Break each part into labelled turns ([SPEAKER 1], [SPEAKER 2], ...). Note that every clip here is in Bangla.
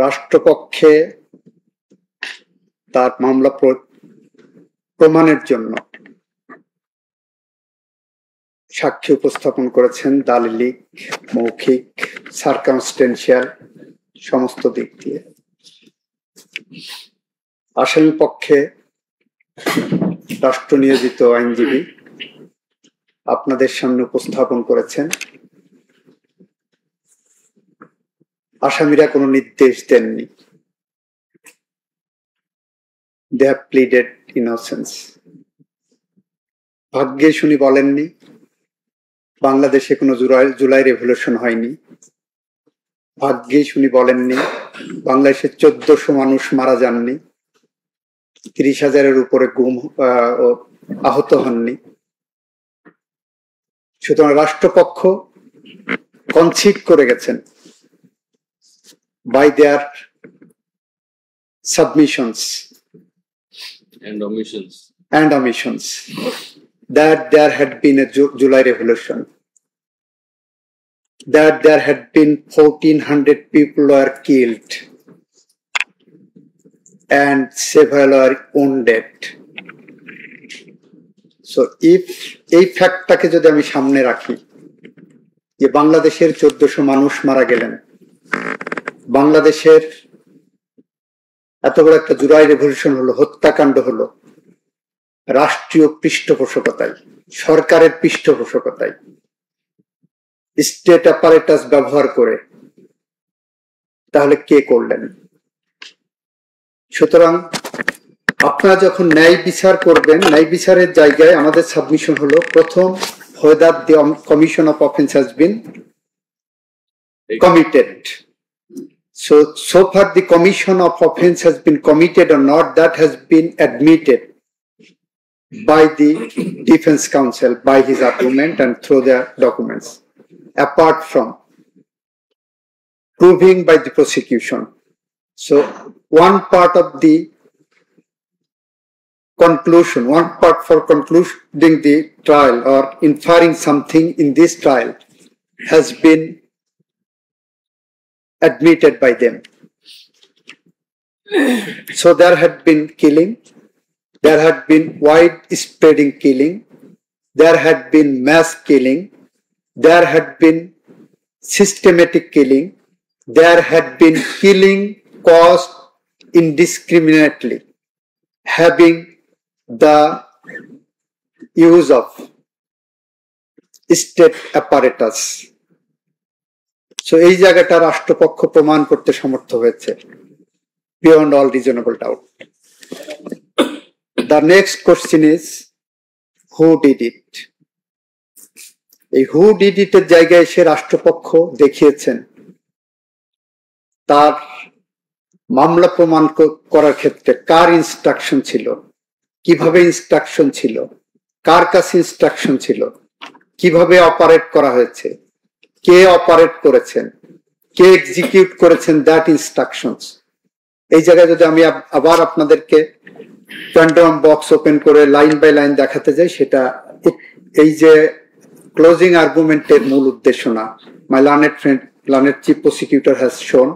[SPEAKER 1] রাষ্ট্রপক্ষে তার মামলা প্রমাণের জন্য সাক্ষ্য উপস্থাপন করেছেন দালিলিক, মৌখিক, সার্কামস্টেন্সিয়াল সমস্ত দিক দিয়ে। আসামি পক্ষে রাষ্ট্র নিয়োজিত আইনজীবী আপনাদের সামনে উপস্থাপন করেছেন। আসামিরা কোনো নির্দেশ দেননি। They have pleaded innocence. ভাগ্যেশ উনি বলেননি বাংলাদেশে কোনো জুলাই রেভলিউশন হয়নি। ভাগ্যেশ উনি বলেননি বাংলাদেশে 1400 মানুষ মারা যাননি, 30,000-এর উপরে আহত হননি। সুতরাং রাষ্ট্রপক্ষ কনসিড করে গেছেন by their submissions and omissions that there had been a July revolution, that there had been 1,400 people were killed and several were wounded. So if এই ফ্যাক্টটাকে যদি আমি সামনে রাখি যে বাংলাদেশের 1400 মানুষ মারা গেলেন, বাংলাদেশের এত বড় একটা জুলাই রেভলিউশন হলো, হত্যাকাণ্ড হলো রাষ্ট্রীয় পৃষ্ঠপোষকতায়, সরকারের পৃষ্ঠপোষকতায়, স্টেট অ্যাপারেটাস ব্যবহার করে, তাহলে কে করলেন? সুতরাং আপনারা যখন ন্যায় বিচার করবেন, ন্যায় বিচারের জায়গায় আমাদের সাবমিশন হলো প্রথম, whether the commission of offense has been committed. So far the commission of offense has been committed or not, that has been admitted by the defense counsel, by his argument and through the documents, apart from proving by the prosecution. So one part of the conclusion, one part for concluding the trial or inferring something in this trial has been admitted by them. So there had been killing, there had been widespreading killing, there had been mass killing, there had been systematic killing, there had been killing caused indiscriminately, having the use of state apparatus. So এই জায়গাটা রাষ্ট্রপক্ষ প্রমাণ করতে সমর্থ হয়েছে beyond all reasonable doubt. The next question is who did it? এই who did it এর জায়গায় এসে রাষ্ট্রপক্ষ দেখিয়েছেন তার মামলা প্রমাণ করার ক্ষেত্রে কার ইনস্ট্রাকশন ছিল, কিভাবে ইনস্ট্রাকশন ছিল, কার কাছে ইনস্ট্রাকশন ছিল, কিভাবে অপারেট করা হয়েছে, কে অপারেট করেছেন, কে এক্সিকিউট করেছেন দ্যাট ইনস্ট্রাকশনস। এই জায়গায় যদি আমি আবার আপনাদেরকে প্যান্ডাম বক্স ওপেন করে লাইন বাই লাইন দেখাতে যাই, সেটা এই যে ক্লোজিং আর্গুমেন্টের মূল উদ্দেশ্য না। My learned friend, learned chief prosecutor has shown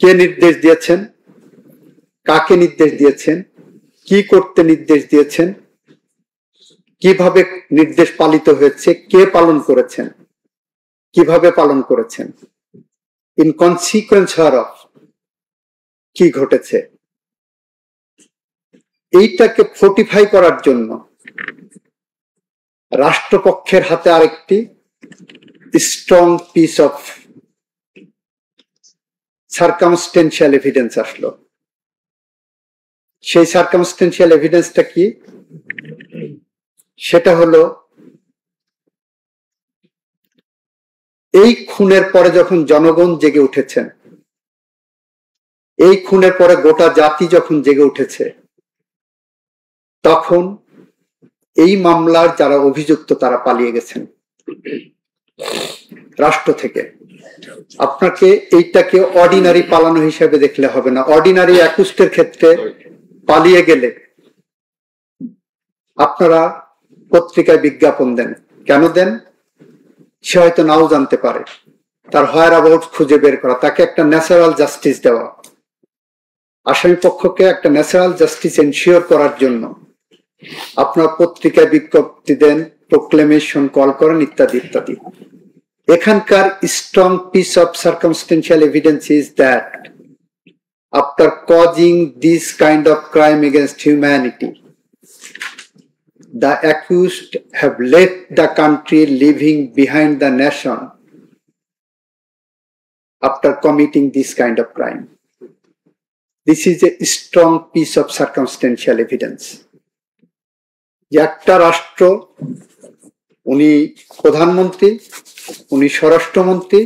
[SPEAKER 1] কে নির্দেশ দিয়েছেন, কাকে নির্দেশ দিয়েছেন, কি করতে নির্দেশ দিয়েছেন, কিভাবে নির্দেশ পালিত হয়েছে, কে পালন করেছেন, কিভাবে পালন করেছেন, ইন কনসিকুয়েন্স অফ কি ঘটেছে। এইটাকে ফোর্টিফাই করার জন্য রাষ্ট্রপক্ষের হাতে আরেকটি strong piece of circumstantial evidence আসলো। সেই সার্কামস্টেন্সিয়াল এভিডেন্সটা কি? সেটা হলো এই খুনের পরে যখন জনগণ জেগে উঠেছেন, এই খুনের পরে গোটা জাতি যখন জেগে উঠেছে, তখন এই মামলার যারা অভিযুক্ত তারা পালিয়ে গেছেন রাষ্ট্র থেকে। আপনাকে এইটাকে অর্ডিনারি পালানো হিসেবে দেখলে হবে না। অর্ডিনারি অ্যাকুস্টের ক্ষেত্রে পালিয়ে গেলে আপনারা পত্রিকায় বিজ্ঞাপন দেন, কেন দেন? সে হয়তো নাও জানতে পারে, তার হোয়ার অ্যাবাউট খুঁজে বের করা, তাকে একটা ন্যাচারাল জাস্টিস দেওয়া, আসামি পক্ষকে একটা ন্যাচারাল জাস্টিস এনশিওর করার জন্য আপনার পত্রিকায় বিজ্ঞপ্তি দেন, প্রোক্লেমেশন কল করেন, ইত্যাদি ইত্যাদি। এখানকার strong piece of circumstantial evidence is that after causing this kind of crime against humanity, the accused have left the country leaving behind the nation after committing this kind of crime. This is a strong piece of circumstantial evidence. একটা রাষ্ট্র, উনি প্রধানমন্ত্রী, উনি স্বরাষ্ট্রমন্ত্রী,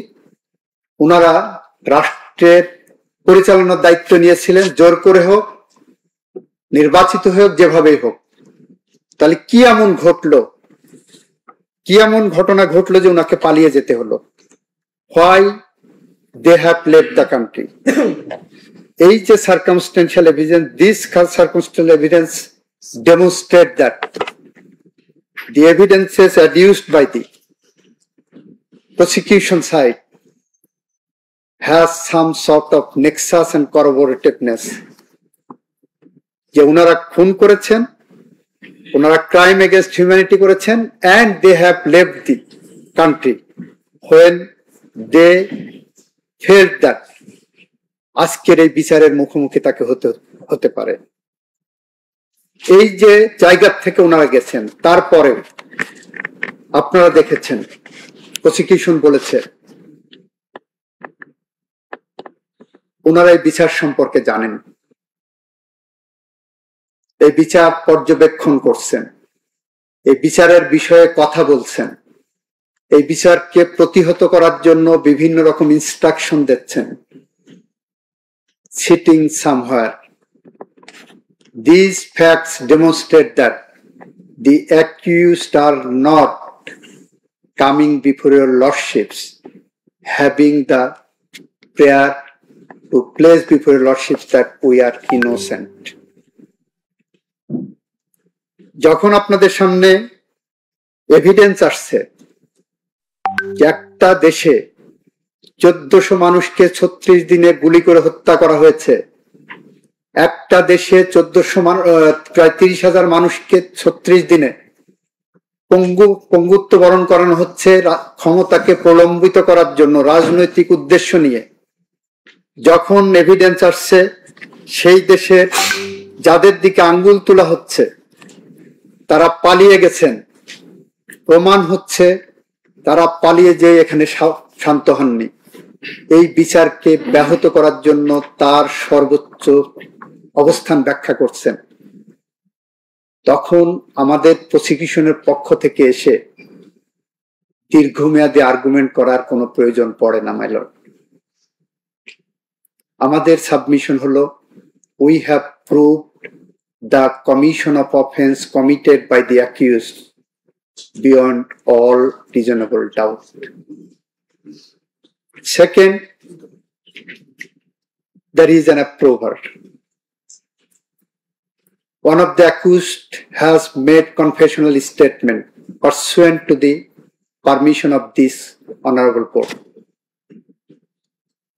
[SPEAKER 1] ওনারা রাষ্ট্রের পরিচালনার দায়িত্ব নিয়েছিলেন, জোর করে হোক, নির্বাচিত হোক, যেভাবেই হোক। তাহলে কি এমন ঘটলো, কি এমন ঘটনা ঘটলো যে ওনাকে পালিয়ে যেতে হলো? Why they have left the country. এই যে circumstantial evidence, this circumstantial evidence demonstrate that the evidences adduced by the prosecution side has some sort of nexus and corroborativeness, যে ওনারা খুন করেছেন, ওনারা ক্রাইম এগেনস্ট হিউম্যানিটি করেছেন, and they have left the country when they felt that আজকের এই বিচারের মুখোমুখি তাকে হতে পারে। এই যে জায়গা থেকে ওনারা গেছেন, তারপরে আপনারা দেখেছেন প্রসিকিউশন বলেছে ওনারা এই বিচার সম্পর্কে জানেন, এই বিচার পর্যবেক্ষণ করছেন, এই বিচারের বিষয়ে কথা বলছেন, এই বিচারকে প্রতিহত করার জন্য বিভিন্ন রকম ইনস্ট্রাকশন দিচ্ছেন, sitting somewhere. These facts demonstrate that the accused are not coming before your lordships having the prayer to place before your lordships that we are innocent. যখন আপনাদের সামনে এভিডেন্স আসছে যে একটা দেশে 1400 মানুষকে 36 দিনে গুলি করে হত্যা করা হয়েছে, একটা দেশে 1400 প্রায় 30,000 মানুষকে 36 দিনে পঙ্গুত্ব বরণ করানো হচ্ছে ক্ষমতাকে প্রলম্বিত করার জন্য রাজনৈতিক উদ্দেশ্য নিয়ে, যখন এভিডেন্স আসছে সেই দেশের যাদের দিকে আঙ্গুল তোলা হচ্ছে তারা পালিয়ে গেছেন, প্রমাণ হচ্ছে তারা পালিয়ে যেয়ে এখানে শান্ত হননি, এই বিচারকে ব্যাহত করার জন্য তার সর্বোচ্চ অবস্থান ব্যাখ্যা করছেন, তখন আমাদের প্রসিকিউশনের পক্ষ থেকে এসে দীর্ঘমেয়াদী আর্গুমেন্ট করার কোনো প্রয়োজন পড়ে না, মাই লর্ড। আমাদের সাবমিশন হলো, we have proved the commission of offence committed by the accused beyond all reasonable doubt. Second, there is an approver. One of the accused has made confessional statement pursuant to the permission of this honorable court.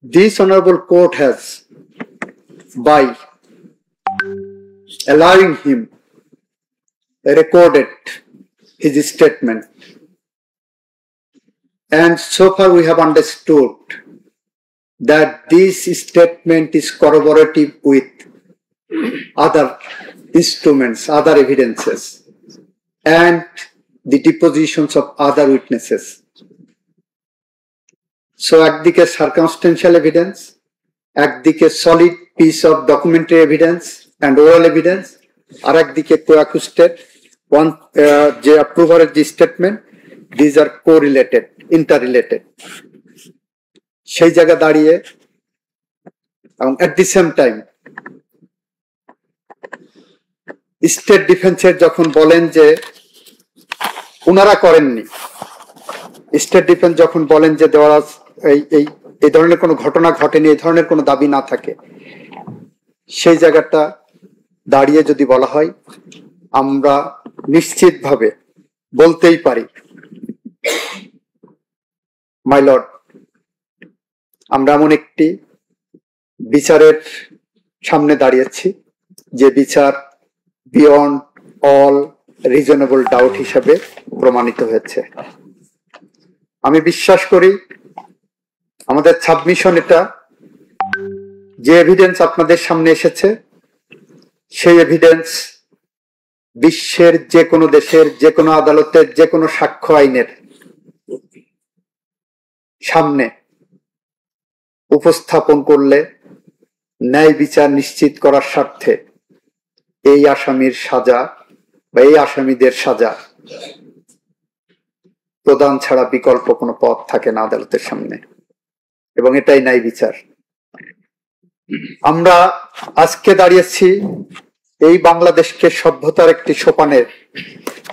[SPEAKER 1] This honorable court has, by allowing him, recorded his statement. And so far we have understood that this statement is corroborative with other instruments, other evidences, and the depositions of other witnesses. So একদিকে circumstantial evidence, একদিকে solid piece of documentary evidence and oral evidence, আর একদিকে co-accused one যে approver যে statement, these are correlated, interrelated. সেই জায়গা দাঁড়িয়ে এবং at the same time state ডিফেন্সের যখন বলেন যে ওনারা করেননি, স্টেট ডিফেন্স যখন বলেন যে দেওয়া এই ধরনের কোনো ঘটনা ঘটেনি, এই ধরনের কোনো দাবি না থাকে, সেই জায়গাটা দাঁড়িয়ে যদি বলা হয়, আমরা নিশ্চিতভাবে বলতেই পারি, মাই লর্ড, আমরা এমন একটি বিচারের সামনে দাঁড়িয়েছি যে বিচার বিয়ন্ড অল রিজনেবল ডাউট হিসাবে প্রমাণিত হয়েছে। আমি বিশ্বাস করি আমাদের সাবমিশন এটা, যে এভিডেন্স আপনাদের সামনে এসেছে সেই এভিডেন্স বিশ্বের যে কোনো দেশের যে কোনো আদালতের যে কোনো সাক্ষ্য আইনের সামনে উপস্থাপন করলে ন্যায় বিচার নিশ্চিত করার স্বার্থে এই আসামির সাজা বা এই আসামিদের সাজা প্রদান ছাড়া বিকল্প কোনো পথ থাকে না আদালতের সামনে, এবং এটাই ন্যায় বিচার। আমরা আজকে দাঁড়িয়েছি এই বাংলাদেশকে সভ্যতার একটি সোপানের,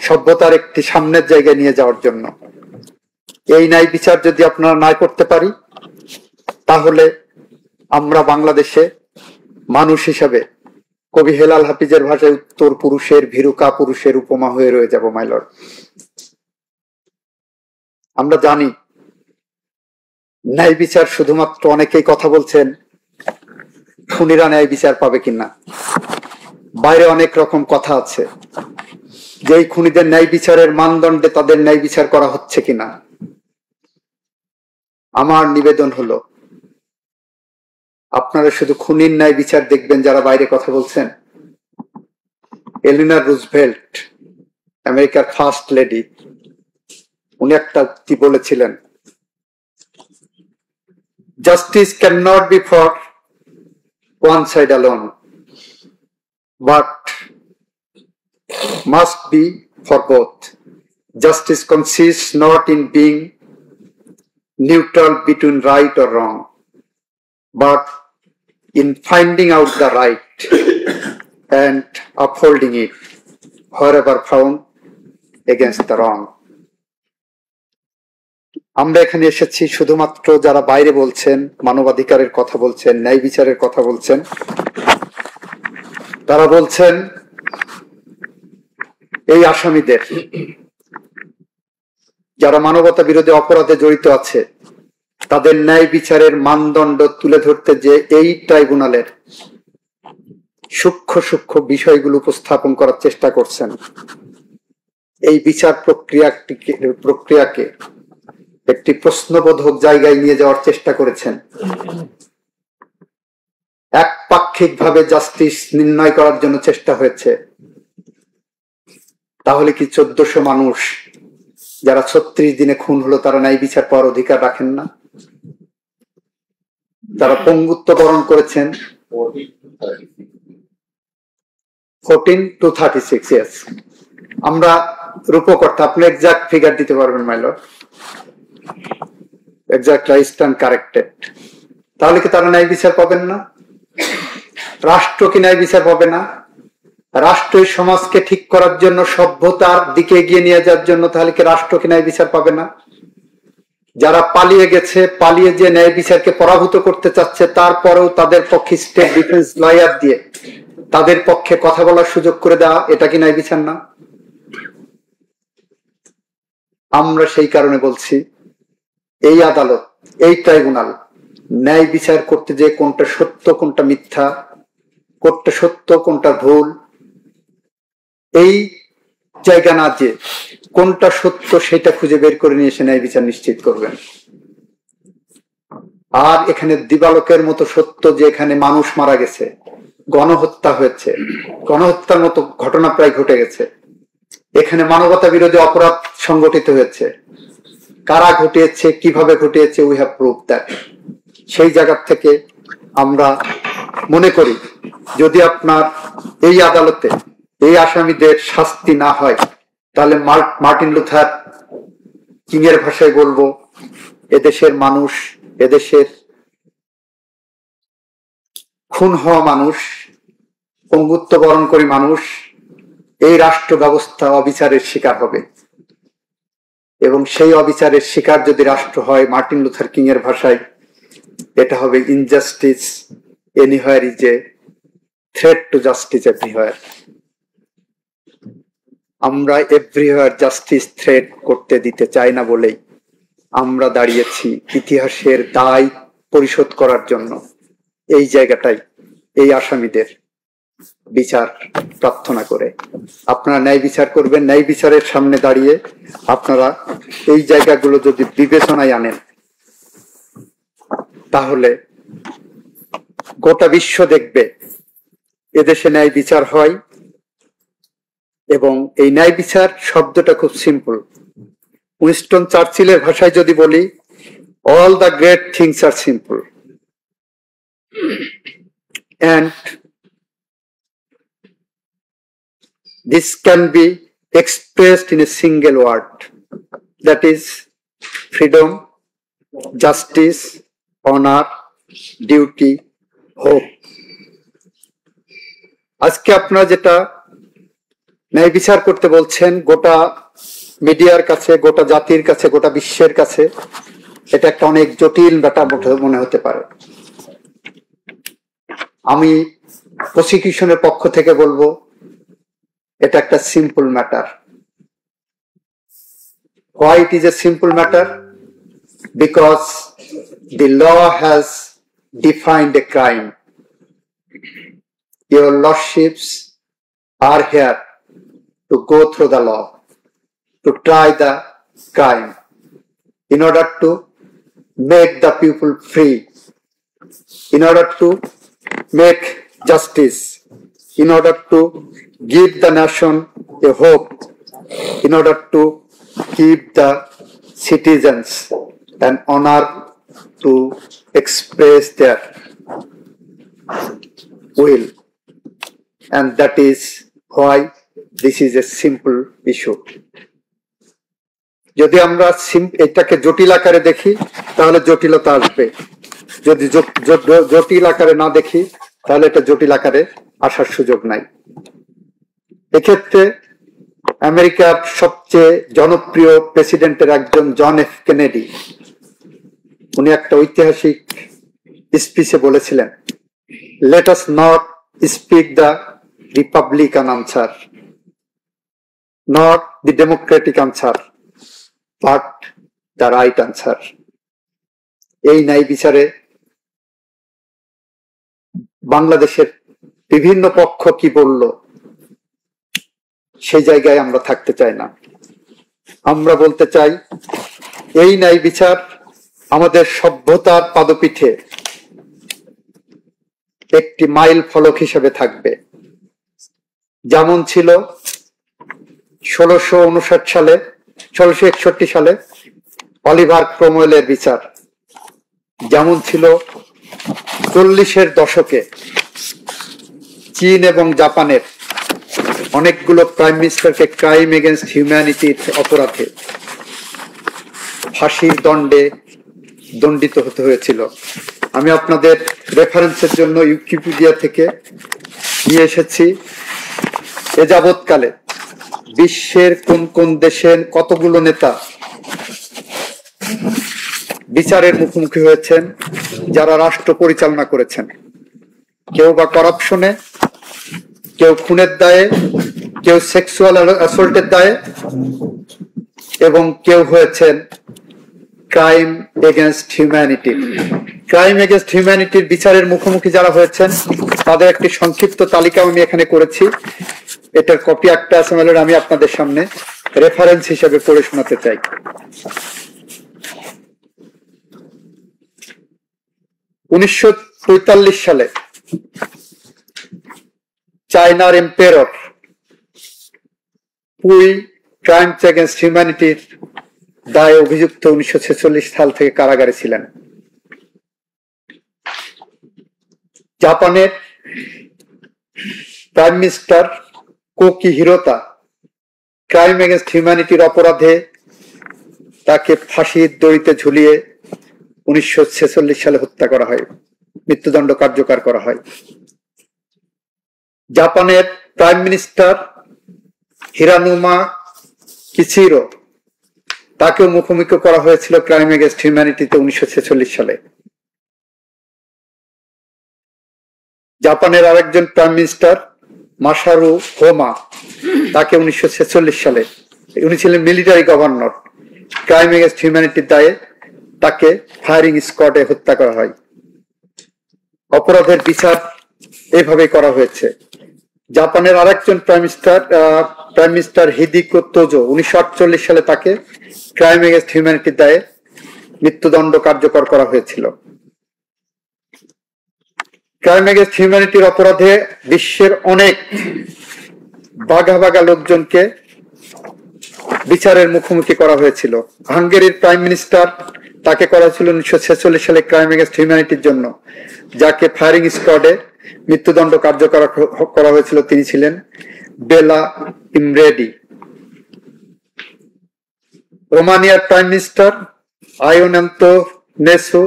[SPEAKER 1] সভ্যতার একটি সামনের জায়গায় নিয়ে যাওয়ার জন্য। এই ন্যায় বিচার যদি আপনারা না করতে পারি তাহলে আমরা বাংলাদেশে মানুষ হিসাবে কবি হেলাল হাফিজের ভাষায় উত্তর পুরুষের ভীরুকা পুরুষের উপমা হয়ে রয়ে যাব মাইলর। আমরা জানি ন্যায় বিচার শুধুমাত্র, অনেকেই কথা বলছেন খুনিরা ন্যায় বিচার পাবে কিনা, বাইরে অনেক রকম কথা আছে যে এই খুনিদের ন্যায় বিচারের মানদণ্ডে তাদের ন্যায় বিচার করা হচ্ছে কিনা। আমার নিবেদন হলো আপনারা শুধু খুনির ন্যায় বিচার দেখবেন যারা বাইরে কথা বলছেন। এলিনা রুজভেল্ট, আমেরিকার ফার্স্ট লেডি, উনি একটা উক্তি বলেছিলেন, justice can not be for one side alone but must be for both. Justice consists not in being neutral between right or wrong, but in finding out the right and upholding it wherever found against the wrong. আমরা এখানে এসেছি শুধুমাত্র যারা বাইরে বলছেন, মানবাধিকারের কথা বলছেন, ন্যায় বিচারের কথা বলছেন, তারা বলছেন এই আসামিদের, যারা মানবতা বিরোধী অপরাধে জড়িত আছে, তাদের ন্যায় বিচারের মানদণ্ড তুলে ধরতে যে এই ট্রাইব্যুনালের সূক্ষ্ম সূক্ষ্ম বিষয়গুলো উপস্থাপন করার চেষ্টা করছেন, এই বিচার প্রক্রিয়াকে একটি প্রশ্নবোধক জায়গায় নিয়ে যাওয়ার চেষ্টা করেছেন। একপাক্ষিক ভাবে জাস্টিস নির্ণয় করার জন্য চেষ্টা হয়েছে। তাহলে কি 1400 মানুষ যারা 36 দিনে খুন হলো তারা ন্যায় বিচার পাওয়ার অধিকার রাখেন না? তারা পঙ্গুত্ব বরণ করেছেন 14 to 36 ইয়ার্স। আমরা রূপকর্তা, আপনি এক্সাক্ট ফিগার দিতে পারবেন milord? Exact right and corrected. তাহলে কি তারা ন্যায় বিচার পাবেন না? রাষ্ট্র কি ন্যায় বিচার পাবে না? রাষ্ট্রের সমাজকে ঠিক করার জন্য, সভ্যতার দিকে এগিয়ে নিয়ে যাওয়ার জন্য, তাহলে কি রাষ্ট্র কি ন্যায় বিচার পাবে না? যারা পালিয়ে গেছে, পালিয়ে যে ন্যায় বিচারকে পরাভূত করতে চাচ্ছে, তারপরেও তাদের পক্ষে স্টেট ডিফেন্স লয়ার দিয়ে তাদের পক্ষে কথা বলার সুযোগ করে দেওয়া, এটা কি ন্যায় বিচার না? আমরা সেই কারণে বলছি এই আদালত, এই ট্রাইব্যুনাল ন্যায় বিচার করতে যে কোনটা সত্য কোনটা মিথ্যা, কোনটা সত্য কোনটা ভুল, এই জায়গা না যে কোনটা সত্য সেটা খুঁজে বের করে নিয়ে এসে ন্যায় বিচার নিশ্চিত করবেন। আর এখানে দিবালোকের মতো সত্য যে এখানে মানুষ মারা গেছে, গণহত্যা হয়েছে, গণহত্যার মতো ঘটনা প্রায় ঘটে গেছে, এখানে মানবতা বিরোধী অপরাধ সংগঠিত হয়েছে, কারা ঘটিয়েছে, কিভাবে ঘটিয়েছে, উই হ্যাভ প্রুভ দ্যাট। সেই জায়গা থেকে আমরা মনে করি যদি আপনার এই আদালতে এই আসামিদের শাস্তি না হয়, তাহলে মার্টিন লুথার কিং এর ভাষায় বলবো, এদেশের মানুষ, এদেশের খুন হওয়া মানুষ, পঙ্গুত্ব বরণকারী মানুষ, এই রাষ্ট্র ব্যবস্থা অবিচারের শিকার হবে। এবং সেই অবিচারের শিকার যদি রাষ্ট্র হয়, মার্টিন লুথার কিং এর ভাষায় এটা হবে injustice anywhere is a threat to justice everywhere. আমরা এভরিহোয়ার জাস্টিস থ্রেট করতে দিতে চাই না বলেই আমরা দাঁড়িয়েছি ইতিহাসের দায় পরিশোধ করার জন্য এই জায়গাটাই এই আসামিদের বিচার প্রার্থনা করে আপনারা ন্যায় বিচার করবেন। ন্যায় বিচারের সামনে দাঁড়িয়ে আপনারা এই জায়গাগুলো যদি বিবেচনায় আনেন, তাহলে গোটা বিশ্ব দেখবে এদেশে ন্যায় বিচার হয়। এবং এই ন্যায় বিচার শব্দটা খুব সিম্পল। উইনস্টন চার্চিলের ভাষায় যদি বলি, all the great things are simple and this can be expressed in a single word, that is freedom, justice, honor, duty, hope. আজকে আপনারা যেটা ন্যায় বিচার করতে বলছেন, গোটা মিডিয়ার কাছে, গোটা জাতির কাছে, গোটা বিশ্বের কাছে এটা একটা অনেক জটিল ব্যাপার মনে হতে পারে। আমি প্রসিকিউশনের পক্ষ থেকে বলবো এটা একটা simple matter. Why it is a simple matter? Because the law has defined a crime. Your lordships are here to go through the law, to try the crime, in order to make the people free, in order to make justice, in order to give the nation a hope, in order to give the citizens an honor to express their will. And that is why this is a simple issue. যদি আমরা এটাকে জটিল আকারে দেখি তাহলে জটিলতা আসবে, যদি জটিল আকারে না দেখি তাহলে এটা জটিল আকারে আসার সুযোগ নাই। এক্ষেত্রে আমেরিকার সবচেয়ে জনপ্রিয় প্রেসিডেন্টের একজন জন এফ কেনেডি, উনি একটা ঐতিহাসিক স্পিচে বলেছিলেন, let us not speak the Republican answer, not the democratic answer, but the right answer. এই ন্যায় বিচারে বাংলাদেশের বিভিন্ন পক্ষ কি বলল সেই জায়গায় আমরা থাকতে চাই না। আমরা বলতে চাই এই ন্যায় বিচার আমাদের সভ্যতার পাদপীঠে একটি মাইল ফলক হিসেবে থাকবে। যেমন ছিল 1661 সালে অলিভার ক্রomwell-এর বিচার, যেমন ছিল 40-এর দশকে চীন এবং জাপানের অনেকগুলো প্রাইম মিনিস্টারকে ক্রাইম এগেনস্ট হিউম্যানিটির অপরাধে ফাঁসির দণ্ডে দণ্ডিত হতে হয়েছিল। আমি আপনাদের রেফারেন্সের জন্য উইকিপিডিয়া থেকে নিয়ে এসেছি, এ যাবৎকালে বিশ্বের কোন কোন দেশের কতগুলো নেতা বিচারের মুখোমুখি হয়েছেন যারা রাষ্ট্র পরিচালনা করেছেন, কেউ বা করাপশনে, কেউ খুনের দায়ে, কেউ সেক্সুয়াল অ্যাসল্টের দায়ে, এবং কেউ হয়েছেন crime against humanity. Crime against হিউম্যানিটির বিচারের মুখোমুখি যারা হয়েছেন তাদের একটি সংক্ষিপ্ত তালিকা আমি এখানে করেছি। এটার কপি একটা আছে, আমি আপনাদের সামনে রেফারেন্স হিসেবে পড়ে শোনাতে চাই। 1945 সালে চায়নার এম্পায়ার পুই ক্রাইমস এগেনস্ট হিউম্যানিটির দায়ে অভিযুক্ত 1946 সাল থেকে কারাগারে ছিলেন। জাপানের প্রাইম মিনিস্টার কোকি হিরোতা ক্রাইম এগেনস্ট হিউম্যানিটির অপরাধে তাকে ফাঁসির দড়িতে ঝুলিয়ে 1946 সালে হত্যা করা হয়, মৃত্যুদণ্ড কার্যকর করা হয়। জাপানের প্রাইম মিনিস্টার হিরানুমা কিচিরো, তাকেও মুখোমুখি করা হয়েছিল ক্রাইম এগেনস্ট হিউম্যানিটিতে 1946 সালে। জাপানের আরেকজন প্রাইম মিনিস্টার মাসারু হোমা, তাকে 1946 সালে, উনি ছিলেন মিলিটারি গভর্নর, ক্রাইম এগেনস্ট হিউম্যানিটির দায়ে তাকে ফায়ারিং স্কোয়াডে হত্যা করা হয়। অপরাধের বিচার এইভাবে করা হয়েছে। জাপানের আরেকজন প্রাইম মিনিস্টার হিদিকো তোজো 1948 সালে তাকে ক্রাইম এগেন্সট হিউম্যানিটির দায়ে মৃত্যুদণ্ড কার্যকর করা হয়েছিল। ক্রাইম এগেন্সট হিউম্যানিটির অপরাধে বিশ্বের অনেক বাঘা বাঘা লোকজনকে বিচারের মুখোমুখি করা হয়েছিল। হাঙ্গেরির প্রাইম মিনিস্টার তাকে করা হয়েছিল 1946 সালে ক্রাইম এগেন্সট হিউম্যানিটির জন্য, যাকে ফায়ারিং স্কোয়াডে মৃত্যুদণ্ড কার্যকর করা হয়েছিল। তিনি ছিলেন বেলা ইমরেডি। রোমানিয়ার প্রাইম মিনিস্টার আয়োন আন্তোনেসু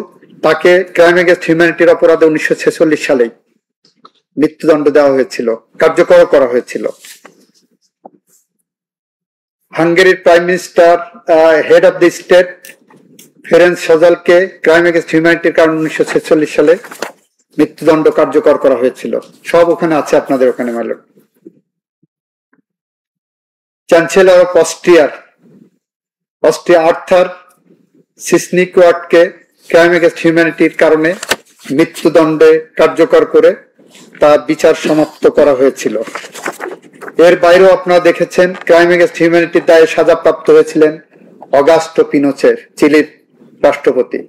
[SPEAKER 1] তাকে ক্রাইম এগেন্সট হিউম্যানিটির অপরাধে 1946 সালে মৃত্যুদণ্ড দেওয়া হয়েছিল, কার্যকর করা হয়েছিল। হাঙ্গেরির prime minister head of the state Ferenc সজালকে ক্রাইম এগেন্সট হিউম্যানিটির কারণে 1946 সালে মৃত্যুদণ্ড কার্যকর করা হয়েছিল। সব ওখানে আছে আপনাদের ওখানে মালক। চ্যান্সেলর অফ অস্ট্রিয়া আর্থার সিসনিকোয়াটকে ক্রাইম এগেন্সট হিউম্যানিটির কারণে মৃত্যুদণ্ডে কার্যকর করে তার বিচার সমাপ্ত করা হয়েছিল। এর বাইরেও আপনারা দেখেছেন ক্রাইম এগেন্সট হিউম্যানিটির দায়ে সাজাপ্রাপ্ত হয়েছিলেন অগাস্টো পিনোচেট, চিলির রাষ্ট্রপতি।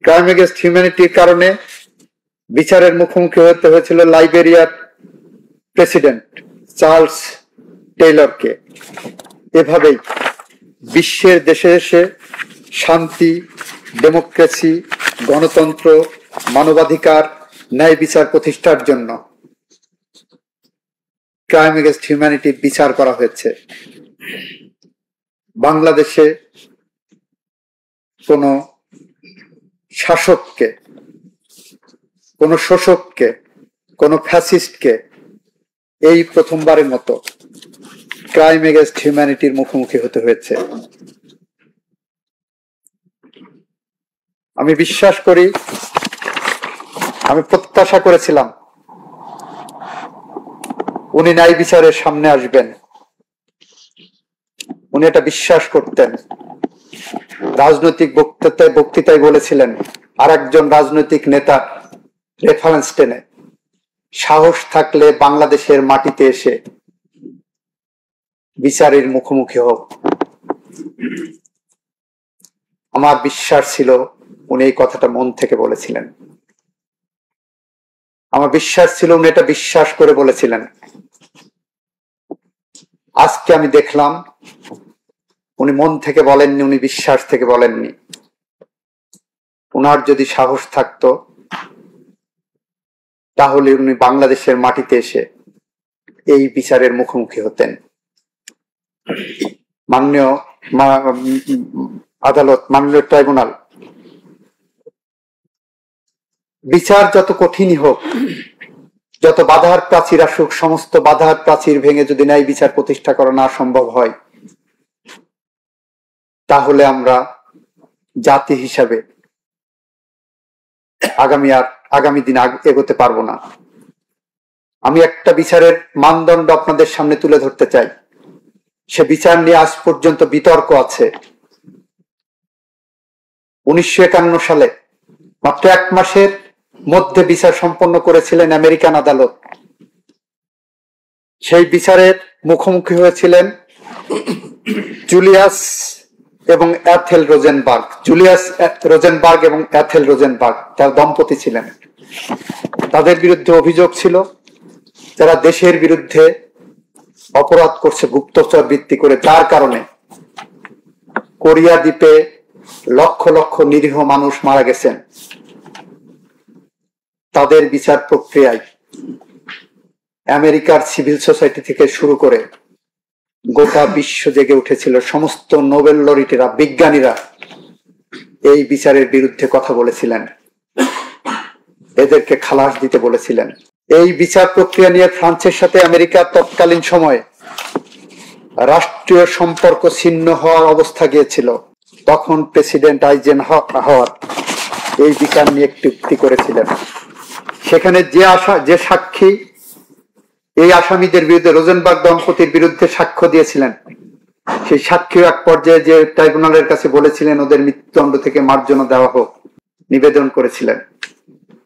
[SPEAKER 1] ক্রাইম এগেন্সট হিউম্যানিটির কারণে বিচারের মুখোমুখি হতে হয়েছিল লাইবেরিয়ার প্রেসিডেন্ট চার্লস টেইলরকে। এভাবেই বিশ্বের দেশে দেশে শান্তি, ডেমোক্রেসি, গণতন্ত্র, মানবাধিকার, ন্যায় বিচার প্রতিষ্ঠার জন্য ক্রাইম এগেন্সট হিউম্যানিটির বিচার করা হয়েছে। বাংলাদেশে কোন শাসককে, কোন শোষককে, কোন ফ্যাসিস্টকে এই প্রথমবারের মতো ক্রাইম এগেন্সট হিউম্যানিটির মুখোমুখি হতে হয়েছে। আমি বিশ্বাস করি, আমি প্রত্যাশা করেছিলাম উনি ন্যায় বিচারের সামনে আসবেন। উনি এটা বিশ্বাস করতেন। রাজনৈতিক বক্তৃতায় বলেছিলেন, আর একজন রাজনৈতিক নেতা রেফারেন্স টেনে, সাহস থাকলে বাংলাদেশের মাটিতে এসে বিচারের মুখোমুখি হোক। আমার বিশ্বাস ছিল উনি এই কথাটা মন থেকে বলেছিলেন। আমার বিশ্বাস ছিল উনি এটা বিশ্বাস করে বলেছিলেন। আজকে আমি দেখলাম উনি মন থেকে বলেননি, উনি বিশ্বাস থেকে বলেননি। উনার যদি সাহস থাকতো তাহলে উনি বাংলাদেশের মাটিতে এসে এই বিচারের মুখোমুখি হতেন। মাননীয় আদালত, মাননীয় ট্রাইব্যুনাল, বিচার যত কঠিনই হোক, যত বাধার প্রাচীর আসুক, সমস্ত বাধার প্রাচীর ভেঙে যদি ন্যায় বিচার প্রতিষ্ঠা করা না সম্ভব হয়, তাহলে আমরা জাতি হিসাবে আগামী দিন এগোতে পারবো না। আমি একটা বিচারের মানদণ্ড আপনাদের সামনে তুলে ধরতে চাই। সে বিচার নিয়ে আজ পর্যন্ত বিতর্ক আছে। 1951 সালে মাত্র 1 মাসের মধ্যে বিচার সম্পন্ন করেছিলেন আমেরিকান আদালত। সেই বিচারের মুখোমুখি হয়েছিলেন জুলিয়াস এবং অ্যাথেল রোজেনবার্গ। জুলিয়াস রোজেনবার্গ এবং অ্যাথেল রোজেনবার্গ তার দম্পতি ছিলেন। তাদের বিরুদ্ধে অভিযোগ ছিল যারা দেশের বিরুদ্ধে অপরাধ করছে গুপ্তচর ভিত্তি করে, যার কারণে কোরিয়া দ্বীপে লক্ষ লক্ষ নিরীহ মানুষ মারা গেছেন। তাদের বিচার প্রক্রিয়ায় আমেরিকার সিভিল সোসাইটি থেকে শুরু করে গোটা বিশ্ব জেগে উঠেছিল। সমস্ত নোবেল লরিটেরা, বিজ্ঞানীরা এই বিচারের বিরুদ্ধে কথা বলেছিলেন, এদেরকে খালাস দিতে বলেছিলেন। এই বিচার প্রক্রিয়া নিয়ে ফ্রান্সের সাথে আমেরিকার তৎকালীন সময়ে রাষ্ট্রীয় সম্পর্ক ছিন্ন হওয়ার অবস্থা গিয়েছিল। তখন প্রেসিডেন্ট আইজেনহাওয়ার এই বিচার নিয়ে একটি উক্তি করেছিলেন। সেখানে যে সাক্ষী এই আসামিদের বিরুদ্ধে, রোজেনবার্গ দম্পতির বিরুদ্ধে সাক্ষ্য দিয়েছিলেন, সেই সাক্ষী এক পর্যায়ে যে ট্রাইব্যুনালের কাছে বলেছিলেন ওদের মৃত্যুদণ্ড থেকে মার্জনা দেওয়া হোক, নিবেদন করেছিলেন।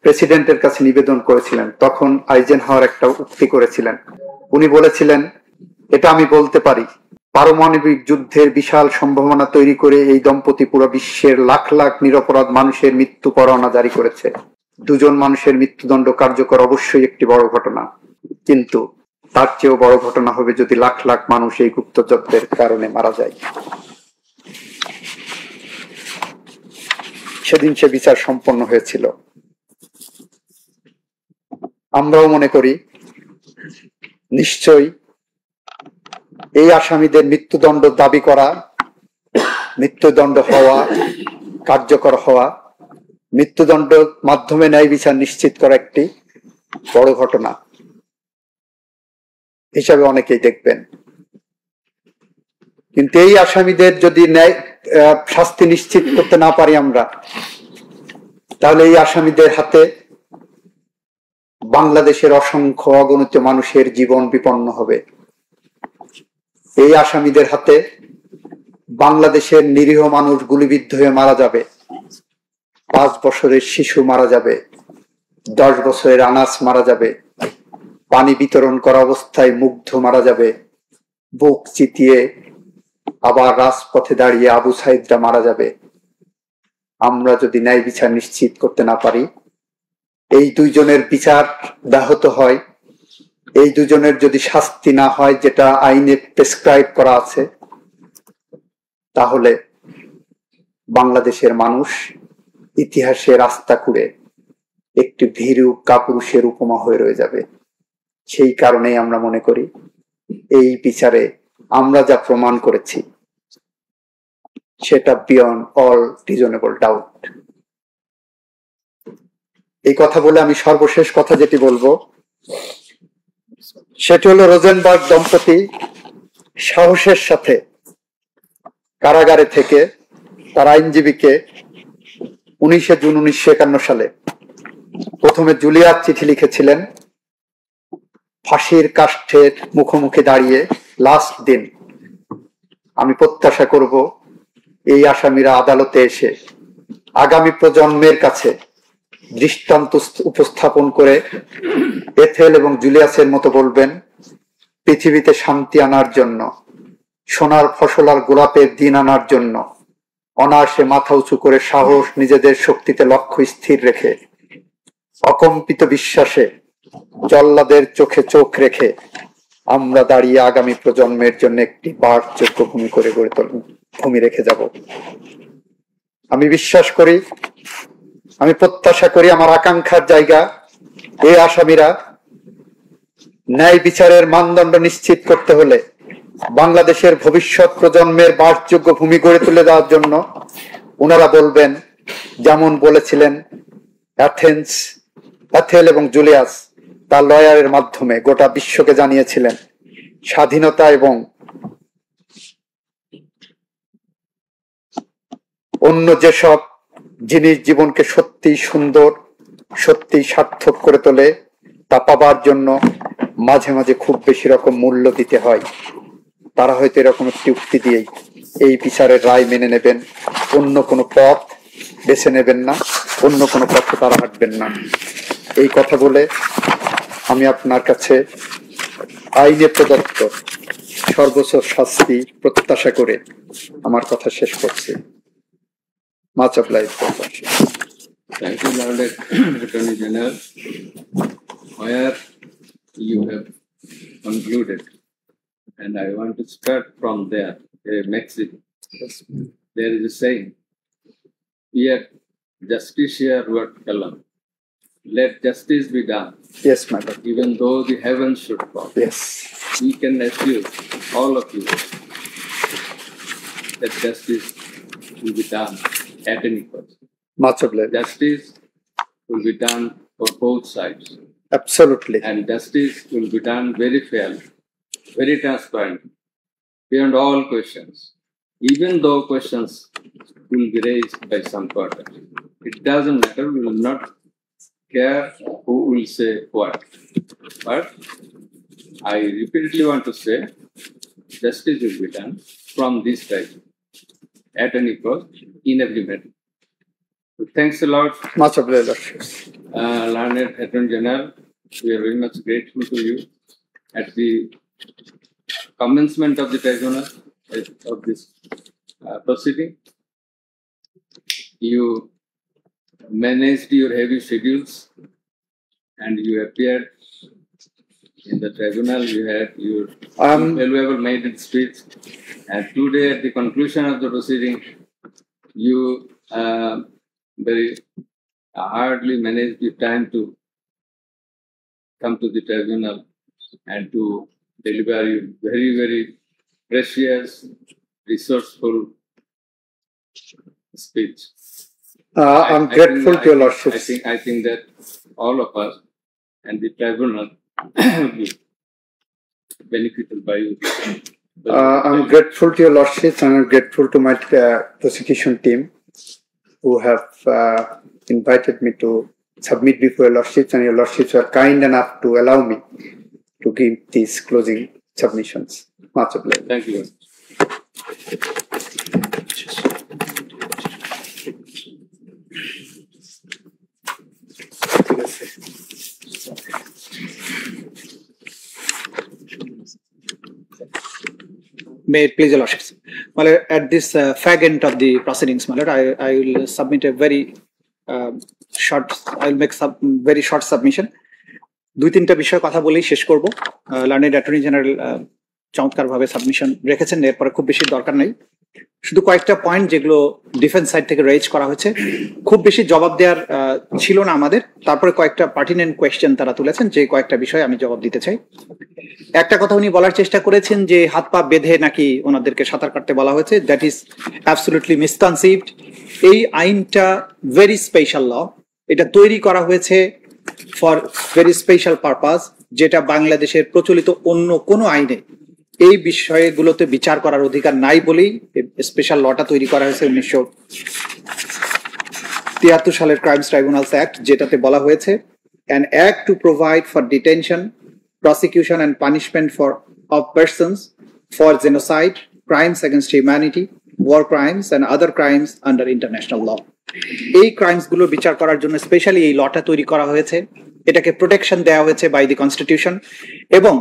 [SPEAKER 1] প্রেসিডেন্টের কাছে নিবেদন করেছিলেন, তখন আইজেনহাওয়ার একটা উক্তি করেছিলেন। উনি বলেছিলেন, এটা আমি বলতে পারি, পারমাণবিক যুদ্ধের বিশাল সম্ভাবনা তৈরি করে এই দম্পতি পুরো বিশ্বের লাখ লাখ নিরপরাধ মানুষের মৃত্যু পরোয়ানা জারি করেছে। দুজন মানুষের মৃত্যুদণ্ড কার্যকর অবশ্যই একটি বড় ঘটনা, কিন্তু তার চেয়েও বড় ঘটনা হবে যদি লাখ লাখ মানুষ এই গুপ্তযুদ্ধের কারণে মারা যায়। সেদিন সে বিচার সম্পন্ন হয়েছিল। আমরাও মনে করি নিশ্চয়ই এই আসামিদের মৃত্যুদণ্ড দাবি করা, মৃত্যুদণ্ড হওয়া, কার্যকর হওয়া, মৃত্যুদণ্ড মাধ্যমে ন্যায় বিচার নিশ্চিত করা একটি বড় ঘটনা হিসাবে অনেকেই দেখবেন। কিন্তু এই আসামিদের যদি শাস্তি নিশ্চিত করতে না পারি আমরা, তাহলে এই আসামিদের হাতে বাংলাদেশের অসংখ্য অগণিত মানুষের জীবন বিপন্ন হবে। এই আসামিদের হাতে বাংলাদেশের নিরীহ মানুষ গুলিবিদ্ধ হয়ে মারা যাবে, 5 বছরের শিশু মারা যাবে, 10 বছরের আনাস মারা যাবে, পানি বিতরণ করা অবস্থায় মুগ্ধ মারা যাবে, বুক চিতিয়ে আবার রাজপথে দাঁড়িয়ে আবু সাইদরা মারা যাবে। আমরা যদি ন্যায় বিচার নিশ্চিত করতে না পারি, এই দুইজনের বিচার ব্যাহত হয়, এই দুজনের যদি শাস্তি না হয় যেটা আইনে প্রেসক্রাইব করা আছে, তাহলে বাংলাদেশের মানুষ ইতিহাসে রাস্তা খুঁড়ে একটি ভীরু কাপুরুষের উপমা হয়ে রয়ে যাবে। সেই কারণেই আমরা মনে করি এই বিচারে আমরা যা প্রমাণ করেছি সেটা বিয়ন্ড অল রিজনেবল ডাউট। এই কথা বলে আমি সর্বশেষ কথা যেটি বলবো সেটি হলো, রোজেনবার্গ দম্পতি সাহসের সাথে কারাগারে থেকে তার আইনজীবীকে 19 জুন 1951 সালে প্রথমে জুলিয়ার চিঠি লিখেছিলেন, ফাঁসির কাষ্ঠের মুখোমুখি দাঁড়িয়ে লাস্ট দিন আমি প্রত্যাশা করব এই আসামিরা আদালতে এসে আগামী প্রজন্মের কাছে দৃষ্টান্ত উপস্থাপন করে এথেল এবং জুলিয়াসের মতো বলবেন, পৃথিবীতে শান্তি আনার জন্য, সোনার ফসল আর গোলাপের দিন আনার জন্য অনায়াসে মাথা উঁচু করে সাহস, নিজেদের শক্তিতে লক্ষ্য স্থির রেখে, অকম্পিত বিশ্বাসে জল্লাদের চোখে চোখ রেখে আমরা দাঁড়িয়ে আগামী প্রজন্মের জন্য একটি বাসযোগ্য ভূমি রেখে যাব। আমি বিশ্বাস করি, আমি প্রত্যাশা করি, আমার আকাঙ্ক্ষার জায়গা এই আসামিরা ন্যায় বিচারের মানদণ্ড নিশ্চিত করতে হলে বাংলাদেশের ভবিষ্যৎ প্রজন্মের বাসযোগ্য ভূমি গড়ে তুলে দেওয়ার জন্য ওনারা বলবেন, যেমন বলেছিলেন এথেল এবং জুলিয়াস তার লয়ারের মাধ্যমে গোটা বিশ্বকে জানিয়েছিলেন, স্বাধীনতা এবং অন্য যেসব জিনিস জীবনকে সত্যি সুন্দর, সত্যি সার্থক করে তোলে, তা পাবার জন্য মাঝে মাঝে খুব বেশি রকম মূল্য দিতে হয়। তারা হয়তো এরকম একটি উক্তি দিয়েই এই বিচারের রায় মেনে নেবেন, অন্য কোনো পথ বেছে নেবেন না, অন্য কোনো পথে তারা হাঁটবেন না। এই কথা বলে আমি আপনার কাছে আইনে প্রদত্ত সর্বোচ্চ শাস্তি প্রত্যাশা করে আমার কথা শেষ করছি। Much obliged.
[SPEAKER 2] Thank you, Lord Attorney General. Where you have concluded, and I want to start from there. A maxim. There is a saying: "Here, justitia ruat caelum." Let justice be done.
[SPEAKER 1] Yes, madam.
[SPEAKER 2] Even though the heavens should fall.
[SPEAKER 1] Yes.
[SPEAKER 2] We can assure all of you that justice will be done at any cost.
[SPEAKER 1] Much obliged.
[SPEAKER 2] Justice will be done for both sides.
[SPEAKER 1] Absolutely.
[SPEAKER 2] And justice will be done very fairly, very transparent, beyond all questions. Even though questions will be raised by some quarter, it doesn't matter. We will not care who will say what. But I repeatedly want to say, justice will be done from this side, at any cost, in every matter. So thanks a lot,
[SPEAKER 1] Much obliged, Lordships.
[SPEAKER 2] Learned Attorney General. We are very much grateful to you. At the commencement of the tribunal of this proceeding, you managed your heavy schedules and you appeared in the tribunal. You had your valuable maiden speech, and today at the conclusion of the proceeding, you very hardly managed the time to come to the tribunal and to deliver your very, very precious, resourceful speech.
[SPEAKER 1] I'm grateful to your Lordships.
[SPEAKER 2] I think that all of us and the tribunal will be benefited by you.
[SPEAKER 1] I'm grateful to your Lordships, and I'm grateful to my prosecution team who have invited me to submit before your Lordships, and your Lordships were kind enough to allow me to give these closing submissions. Much obliged.
[SPEAKER 2] Thank you.
[SPEAKER 3] May it please your Lordships. Well, at this fag end of the proceedings, my Lord, I will submit a very short. I will make very short submission. 2-3টা বিষয় কথা বলেই শেষ করব। লার্নেড অ্যাটর্নি জেনারেল চমৎকারভাবে সাবমিশন রেখেছেন, এরপরে খুব বেশি দরকার নাই। শুধু কয়েকটা পয়েন্ট যেগুলো ডিফেন্স সাইড থেকে রেজ করা হয়েছে, খুব বেশি জবাব দেওয়ার ছিল না আমাদের। তারপরে কয়েকটা পার্টিনেন্ট কোয়েশ্চেন তারা তুলেছেন, যে কয়েকটা বিষয় আমি জবাব দিতে চাই। একটা কথা উনি বলার চেষ্টা করেছেন যে হাত পা বেঁধে নাকি ওনাদেরকে সাঁতার কাটতে বলা হয়েছে। That is absolutely misconceived. এই আইনটা ভেরি স্পেশাল ল, এটা তৈরি করা হয়েছে ফর ভেরি স্পেশাল পারপাস, যেটা বাংলাদেশের প্রচলিত অন্য কোনো আইনে এই বিষয়গুলোতে বিচার করার অধিকার নাই বলেই স্পেশাল লটা তৈরি করা হয়েছে 1973 সালের ক্রাইমস ট্রাইব্যুনালস অ্যাক্ট, যেটাতে বলা হয়েছে an act to provide for detention, prosecution and punishment of persons for genocide, crimes against humanity, war crimes and other crimes under international law. এই ক্রাইমস গুলো বিচার করার জন্য স্পেশালি এই লটা তৈরি করা হয়েছে। এটাকে প্রোটেকশন দেওয়া হয়েছে বাই দি কনস্টিটিউশন, এবং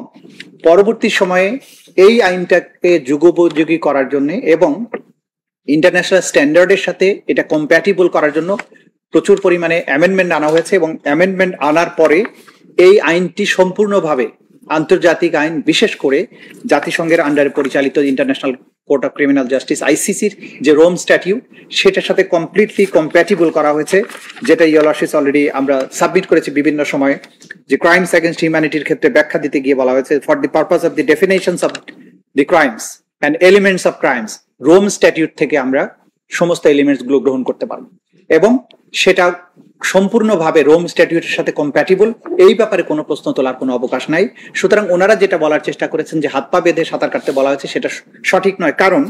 [SPEAKER 3] পরবর্তী সময়ে এই আইনটাকে যুগোপযোগী করার জন্য এবং ইন্টারন্যাশনাল স্ট্যান্ডার্ডের সাথে এটা কম্প্যাটিবল করার জন্য প্রচুর পরিমাণে অ্যামেন্ডমেন্ট আনা হয়েছে, এবং অ্যামেন্ডমেন্ট আনার পরে এই আইনটি সম্পূর্ণভাবে আন্তর্জাতিক আইন, বিশেষ করে জাতিসংঘের আন্ডারে পরিচালিত international court of criminal justice আইসিসির যে রোম স্ট্যাটিউট, সেটার সাথে কমপ্লিটলি কম্প্যাটিবল করা হয়েছে, যেটা ইয়োর লর্ডশিপস অলরেডি আমরা সাবমিট করেছি বিভিন্ন সময়ে। যে ক্রাইমস এগেনস্ট হিউম্যানিটির ক্ষেত্রে ব্যাখ্যা দিতে গিয়ে বলা হয়েছে for the purpose of the definitions of the crimes and elements of crimes, Rome statute থেকে আমরা সমস্ত এলিমেন্টস গুলো গ্রহণ করতে পারবো, এবং সেটা সম্পূর্ণভাবে রোম স্ট্যাটিউটের সাথে কম্প্যাটিবল। এই ব্যাপারে কোনো প্রশ্ন তোলার কোনো অবকাশ নাই। সুতরাং ওনারা যেটা বলার চেষ্টা করেছেন যে হাত পা বেঁধে সাঁতার কাটতে বলা হয়েছে, সেটা সঠিক নয়। কারণ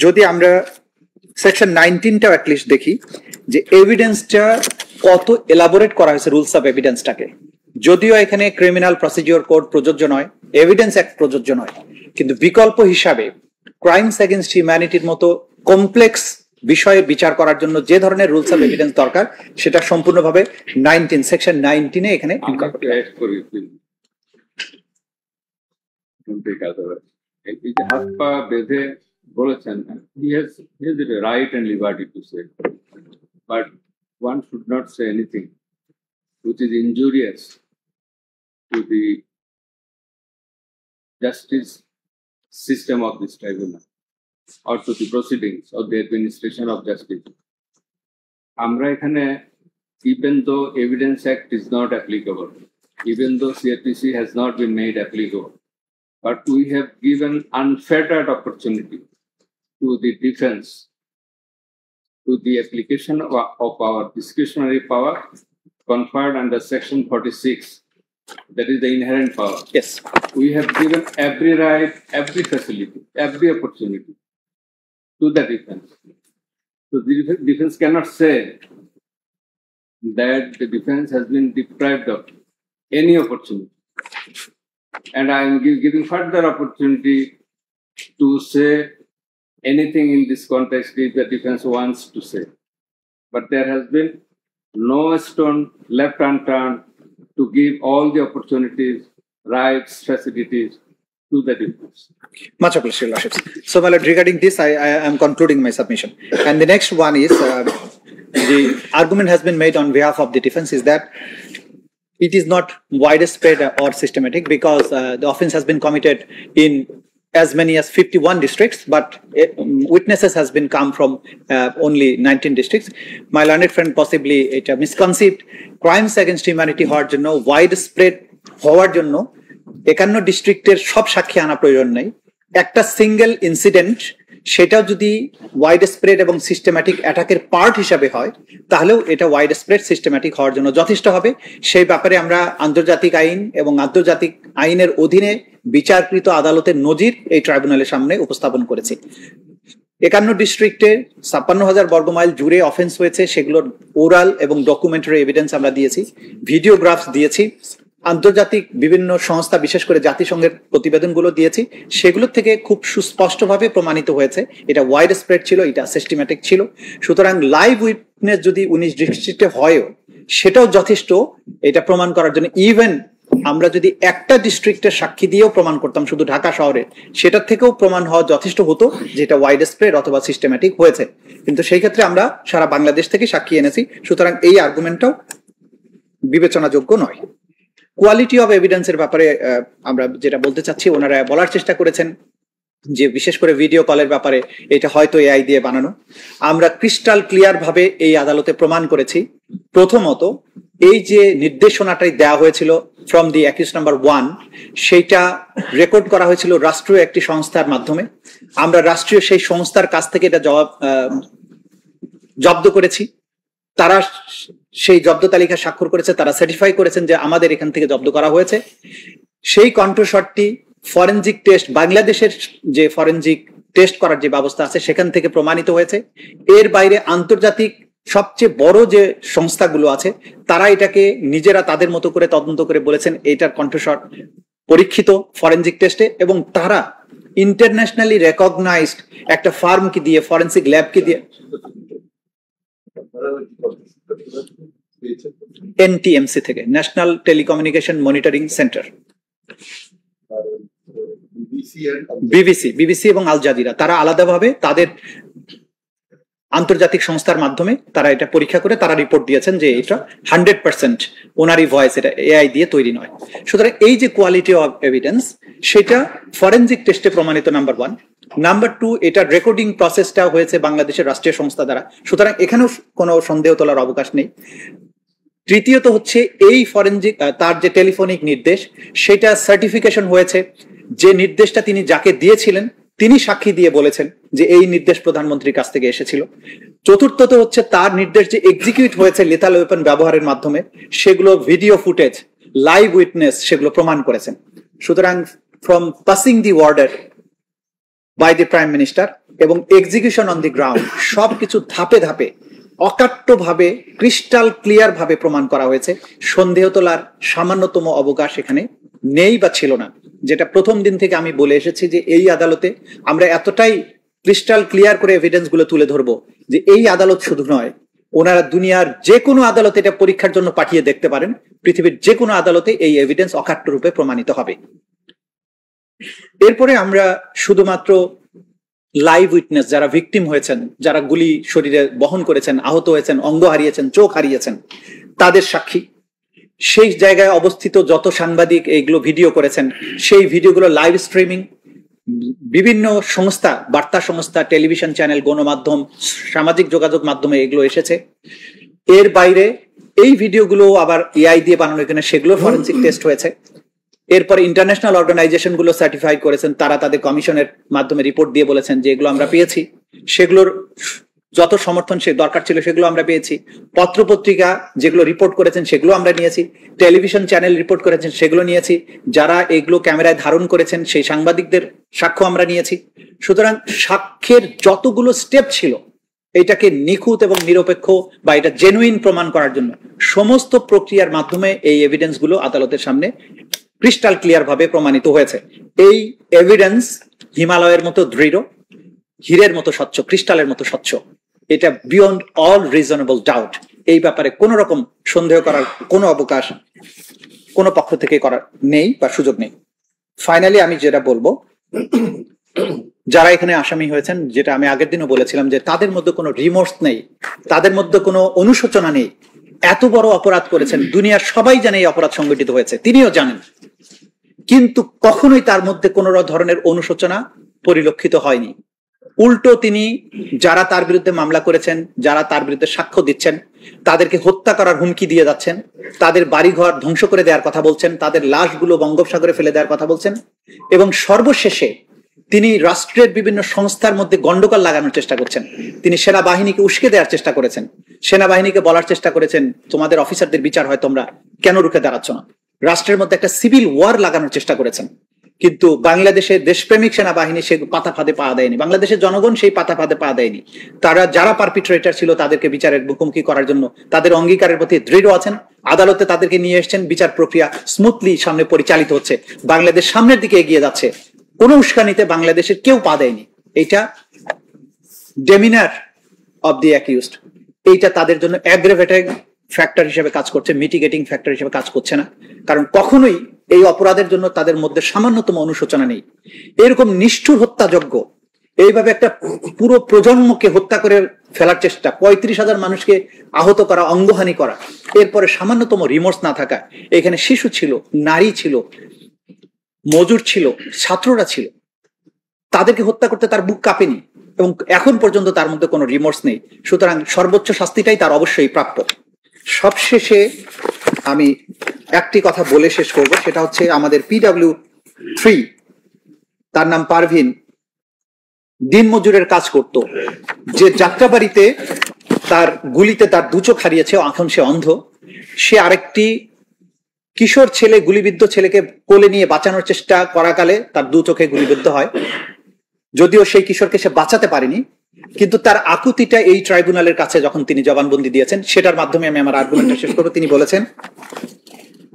[SPEAKER 3] যদি আমরা সেকশন 19টাও অ্যাটলিস্ট দেখি যে এভিডেন্সটা কত এলাবোরেট করা হয়েছে, রুলস অফ এভিডেন্সটাকে। যদিও এখানে ক্রিমিনাল প্রসিডিওর কোড প্রযোজ্য নয়, এভিডেন্স অ্যাক্ট প্রযোজ্য নয়, কিন্তু বিকল্প হিসাবে ক্রাইমস এগেনস্ট হিউম্যানিটির মতো কমপ্লেক্স বিষয়ে বিচার করার জন্য যে ধরনের রুলস অফ এভিডেন্স দরকার, সেটা সম্পূর্ণভাবে সেকশন 19 এখানে
[SPEAKER 2] হাত পা বেঁধে বলেছেন, he has the right and liberty to say, but one should not say anything which is injurious to the justice system of this tribunal or to the proceedings of the administration of justice. Amra ekhane, even though Evidence Act is not applicable, even though CRPC has not been made applicable, but we have given unfettered opportunity to the defense, to the application of our discretionary power conferred under Section 46. That is the inherent power.
[SPEAKER 3] Yes.
[SPEAKER 2] We have given every right, every facility, every opportunity to the defense. So the defense cannot say that the defense has been deprived of any opportunity. And I am giving further opportunity to say anything in this context if the defense wants to say. but there has been no stone left unturned to give all the opportunities, rights, facilities to the defense.
[SPEAKER 3] Much appreciated, Your Lordship. So, my lord, regarding this, I am concluding my submission. And the next one is the argument has been made on behalf of the defense is that it is not widespread or systematic because the offense has been committed in as many as 51 districts, but witnesses has been come from only 19 districts. My learned friend possibly it misconceived crimes against humanity হওয়ার জন্য widespread হওয়ার জন্য 51 ডিস্ট্রিক্টের সব সাক্ষী আনা প্রয়োজন নাই। একটা সিঙ্গেল ইনসিডেন্ট সেটাও যদি ওয়াইড স্প্রেড এবং সিস্টেম্যাটিক অ্যাটাকের পার্ট হিসাবে হয় তাহলেও এটা ওয়াইড স্প্রেড সিস্টেম্যাটিক হওয়ার জন্য যথেষ্ট হবে। সেই ব্যাপারে আমরা আন্তর্জাতিক আইন এবং আন্তর্জাতিক আইনের অধীনে বিচারকৃত আদালতের নজির এই ট্রাইব্যুনালের সামনে উপস্থাপন করেছি। 51 ডিস্ট্রিক্টে 56,000 বর্গমাইল জুড়ে অফেন্স হয়েছে, সেগুলোর ওরাল এবং ডকুমেন্টারি এভিডেন্স আমরা দিয়েছি, ভিডিওগ্রাফস দিয়েছি, আন্তর্জাতিক বিভিন্ন সংস্থা বিশেষ করে জাতিসংঘের প্রতিবেদনগুলো দিয়েছি, সেগুলোর থেকে খুব সুস্পষ্টভাবে প্রমাণিত হয়েছে এটা ওয়াইড স্প্রেড ছিল, এটা সিস্টেম্যাটিক ছিল। সুতরাং লাইভ উইটনেস যদি 19 ডিস্ট্রিক্টে হয়ও সেটাও যথেষ্ট এটা প্রমাণ করার জন্য। ইভেন আমরা যদি একটা ডিস্ট্রিক্টের সাক্ষী দিয়েও প্রমাণ করতাম শুধু ঢাকা শহরে, সেটার থেকেও প্রমাণ হওয়া যথেষ্ট হতো যেটা ওয়াইড স্প্রেড অথবা সিস্টেম্যাটিক হয়েছে। কিন্তু সেই ক্ষেত্রে আমরা সারা বাংলাদেশ থেকে সাক্ষী এনেছি, সুতরাং এই আর্গুমেন্টটাও বিবেচনাযোগ্য নয়। কোয়ালিটি অফ এভিডেন্সের ব্যাপারে আমরা যেটা বলতে চাচ্ছি, ওনারা বলার চেষ্টা করেছেন যে বিশেষ করে ভিডিও কলের ব্যাপারে এটা হয়তো এআই দিয়ে বানানো। আমরা ক্রিস্টাল ক্লিয়ার ভাবে এই আদালতে প্রমাণ করেছি, প্রথমত এই যে নির্দেশনাটাই দেওয়া হয়েছিল ফ্রম দি অ্যাকিউজ নাম্বার 1 সেইটা রেকর্ড করা হয়েছিল রাষ্ট্রীয় একটি সংস্থার মাধ্যমে। আমরা রাষ্ট্রীয় সেই সংস্থার কাছ থেকে এটা জব্দ করেছি, তারা সেই জব্দ তালিকা স্বাক্ষর করেছে, তারা সার্টিফাই করেছেন যে আমাদের এখান থেকে জব্দ করা হয়েছে। সেই কণ্ঠস্বরটি ফরেনজিক টেস্ট, বাংলাদেশের যে ফরেনজিক টেস্ট করার যে ব্যবস্থা আছে সেখান থেকে প্রমাণিত হয়েছে। এর বাইরে আন্তর্জাতিক সবচেয়ে বড় যে সংস্থাগুলো আছে তারা এটাকে নিজেরা তাদের মতো করে তদন্ত করে বলেছেন এটার কণ্ঠস্বর পরীক্ষিত ফরেনজিক টেস্টে, এবং তারা ইন্টারন্যাশনালি রেকগনাইজড একটা ফার্মকে দিয়ে, ফরেনসিক ল্যাবকে দিয়ে, এনটিএমসি থেকে, national telecommunication monitoring centre, BBC এবং আল জাজিরা, তারা আলাদাভাবে তাদের আন্তর্জাতিক সংস্থার মাধ্যমে তারা এটা পরীক্ষা করে তারা রিপোর্ট দিয়েছেন যে এটা 100% ওনারই ভয়েস, এটা এআই দিয়ে তৈরি নয়। সুতরাং এই যে কোয়ালিটি অফ এভিডেন্স সেটা ফরেনজিক টেস্টে প্রমাণিত, নাম্বার 1। নাম্বার 2, এটার রেকর্ডিং প্রসেসটা হয়েছে বাংলাদেশের রাষ্ট্রীয় সংস্থা দ্বারা, সুতরাং এখানেও কোনো সন্দেহ তোলার অবকাশ নেই। তৃতীয়ত হচ্ছে এই ফরেনজিক তার যে টেলিফোনিক নির্দেশ সেটা সার্টিফিকেশন হয়েছে, যে নির্দেশটা তিনি যাকে দিয়েছিলেন তিনি সাক্ষী দিয়ে বলেছেন যে এই নির্দেশ প্রধানমন্ত্রীর কাছ থেকে এসেছিল। চতুর্থত হচ্ছে তার নির্দেশ যে এক্সিকিউট হয়েছে লিথাল ওয়েপন ব্যবহারের মাধ্যমে, সেগুলো ভিডিও ফুটেজ, লাইভ উইটনেস সেগুলো প্রমাণ করেছেন। সুতরাং from passing the order by the prime minister এবং এক্সিকিউশন অন দি গ্রাউন্ড সবকিছু ধাপে ধাপে অকাট্যভাবে ক্রিস্টাল ক্লিয়ার ভাবে প্রমাণ করা হয়েছে। সন্দেহ তোলার সামান্যতম অবকাশ এখানে নেই বা ছিল না, যেটা প্রথম দিন থেকে আমি বলে এসেছি যে এই আদালতে আমরা এতটাই ক্রিস্টাল ক্লিয়ার করে এভিডেন্স গুলো তুলে ধরবো যে এই আদালত শুধু নয়, ওনারা দুনিয়ার যে কোনো আদালতে এটা পরীক্ষার জন্য পাঠিয়ে দেখতে পারেন, পৃথিবীর যে কোনো আদালতে এই এভিডেন্স অকাট্য রূপে প্রমাণিত হবে। এরপরে আমরা শুধুমাত্র লাইভ উইটনেস, যারা ভিকটিম হয়েছেন, যারা গুলি শরীরে বহন করেছেন, আহত হয়েছেন, অঙ্গ হারিয়েছেন, চোখ হারিয়েছেন, তাদের সাক্ষী, সেই জায়গায় অবস্থিত যত সাংবাদিক এইগুলো ভিডিও করেছেন, সেই ভিডিওগুলো লাইভ স্ট্রিমিং বিভিন্ন সংস্থা, বার্তা সংস্থা, টেলিভিশন চ্যানেল, গণমাধ্যম, সামাজিক যোগাযোগ মাধ্যমে এগুলো এসেছে। এর বাইরে এই ভিডিওগুলো আবার এআই দিয়ে বানানো, এখানে সেগুলো ফরেনসিক টেস্ট হয়েছে। এরপর ইন্টারন্যাশনাল অর্গানাইজেশন গুলো সার্টিফাই করেছেন, তারা তাদের কমিশনের মাধ্যমে রিপোর্ট দিয়ে বলেছেন যে এগুলো আমরা পেয়েছি, সেগুলোর যত সমর্থন সে দরকার ছিল সেগুলো আমরা পেয়েছি। পত্রপত্রিকা যেগুলো রিপোর্ট করেছেন সেগুলো আমরা নিয়েছি, টেলিভিশন চ্যানেল রিপোর্ট করেছেন সেগুলো নিয়েছি, যারা এগুলো ক্যামেরায় ধারণ করেছেন সেই সাংবাদিকদের সাক্ষ্য আমরা নিয়েছি। সুতরাং সাক্ষ্যের যতগুলো স্টেপ ছিল এটাকে নিখুঁত এবং নিরপেক্ষ বা এটা জেনুইন প্রমাণ করার জন্য সমস্ত প্রক্রিয়ার মাধ্যমে এই এভিডেন্স গুলো আদালতের সামনে ক্রিস্টাল ক্লিয়ার ভাবে প্রমাণিত হয়েছে। এই এভিডেন্স হিমালয়ের মতো দৃঢ়, হীরের মতো স্বচ্ছ, ক্রিস্টালের মতো স্বচ্ছ। এটা বিয়ন্ড অল রিজনেবল ডাউট। এই ব্যাপারে কোনো রকম সন্দেহ করার কোনো অবকাশ কোনো পক্ষ থেকে করার নেই বা সুযোগ নেই। ফাইনালি আমি যেটা বলবো, যারা এখানে আসামি হয়েছেন, যেটা আমি আগের দিনও বলেছিলাম, যে তাদের মধ্যে কোনো রিমোর্স নেই, তাদের মধ্যে কোনো অনুশোচনা নেই। এত বড় অপরাধ করেছেন, দুনিয়ার সবাই জানে এই অপরাধ সংগঠিত হয়েছে, তিনিও জানেন, কিন্তু কখনোই তার মধ্যে কোনো ধরনের অনুশোচনা পরিলক্ষিত হয়নি। উল্টো তিনি যারা তার বিরুদ্ধে মামলা করেছেন, যারা তার বিরুদ্ধে সাক্ষ্য দিচ্ছেন, তাদেরকে হত্যা করার হুমকি দিয়ে যাচ্ছেন, তাদের বাড়িঘর ধ্বংস করে দেওয়ার কথা বলছেন, তাদের লাশগুলো বঙ্গোপসাগরে ফেলে দেওয়ার কথা বলছেন, এবং সর্বশেষে তিনি রাষ্ট্রের বিভিন্ন সংস্থার মধ্যে গন্ডগোল লাগানোর চেষ্টা করছেন। তিনি সেনাবাহিনীকে উস্কে দেওয়ার চেষ্টা করেছেন, সেনাবাহিনীকে বলার চেষ্টা করেছেন তোমাদের অফিসারদের বিচার হয়, তোমরা কেন রুখে দাঁড়াচ্ছ না। রাষ্ট্রের মধ্যে একটা সিভিল ওয়ার লাগানোর চেষ্টা করেছেন, কিন্তু বাংলাদেশের দেশপ্রেমিক সেনাবাহিনী সে পাতা ফাঁদে পা দেয়নি, বাংলাদেশের জনগণ সেই পাতা ফাঁদে পা দেয়নি। তারা যারা পারপিট্রেটর ছিল তাদেরকে বিচারের মুখোমুখি করার জন্য তাদের অঙ্গীকারের প্রতি দৃঢ় আছেন, আদালতে তাদেরকে নিয়ে এসছেন, বিচার প্রক্রিয়া স্মুথলি সামনে পরিচালিত হচ্ছে, বাংলাদেশ সামনের দিকে এগিয়ে যাচ্ছে, কোনো উস্কানিতে বাংলাদেশের কেউ পা দেয়নি। এইটা ডেমিনার অব দি অ্যাকিউজড, এইটা তাদের জন্য অ্যাগ্রেভেটিং ফ্যাক্টর হিসেবে কাজ করছে, মিটিগেটিং ফ্যাক্টর হিসেবে কাজ করছে না। কারণ কখনোই এই অপরাধের জন্য তাদের মধ্যে সামান্যতম অনুশোচনা নেই। এরকম নিষ্ঠুর হত্যাযজ্ঞ, এইভাবে একটা পুরো প্রজন্মকে হত্যা করে ফেলার চেষ্টা, 35,000 মানুষকে আহত করা, অঙ্গহানি করা, এরপরে সামান্যতম রিমোর্স না থাকা। এখানে শিশু ছিল, নারী ছিল, মজুর ছিল, ছাত্ররা ছিল, তাদেরকে হত্যা করতে তার বুক কাঁপেনি, এবং এখন পর্যন্ত তার মধ্যে কোনো রিমোর্স নেই। সুতরাং সর্বোচ্চ শাস্তিটাই তার অবশ্যই প্রাপ্য। সবশেষে আমি একটি কথা বলে শেষ করব, সেটা হচ্ছে আমাদের PW3, তার নাম পারভিন, দিনমজুরের কাজ করত, যে যাত্রাবাড়িতে তার গুলিতে তার দু চোখ হারিয়েছে, এখন সে অন্ধ। সে আরেকটি কিশোর ছেলে, গুলিবিদ্ধ ছেলেকে কোলে নিয়ে বাঁচানোর চেষ্টা করাকালে তার দু চোখে গুলিবিদ্ধ হয়। যদিও সেই কিশোরকে সে বাঁচাতে পারেনি, কিন্তু তার আকুতিটা এই ট্রাইব্যুনালের কাছে যখন তিনি জবানবন্দি দিয়েছেন, সেটার মাধ্যমে আমি আমার আর্গুমেন্টটা শেষ করবো। তিনি বলেছেন,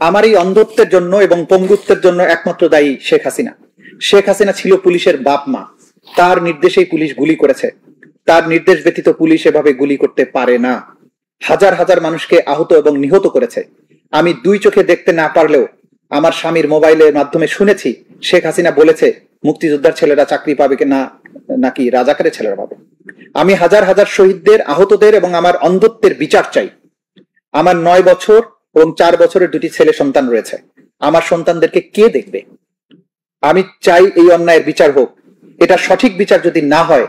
[SPEAKER 3] আমার এই অন্ধত্বের জন্য এবং পঙ্গুত্বের জন্য একমাত্র দায়ী শেখ হাসিনা। শেখ হাসিনা ছিল পুলিশের বাপ মা, তার নির্দেশেই পুলিশ গুলি করেছে, তার নির্দেশ ব্যতীত পুলিশ এভাবে গুলি করতে পারে না। হাজার হাজার মানুষকে আহত এবং নিহত করেছে। আমি দুই চোখে দেখতে না পারলেও আমার স্বামীর মোবাইলের মাধ্যমে শুনেছি শেখ হাসিনা বলেছে মুক্তিযোদ্ধার ছেলেরা চাকরি পাবে না, নাকি রাজাকারের ছেলেরা পাবে। আমি হাজার হাজার শহীদদের, আহতদের এবং আমার অন্ধত্বের বিচার চাই। আমার 9 বছর এবং 4 বছরের 2টি ছেলে সন্তান রয়েছে। আমার সন্তানদেরকে কে দেখবে? আমি চাই এই অন্যায়ের বিচার হোক। এটা সঠিক বিচার যদি না হয়,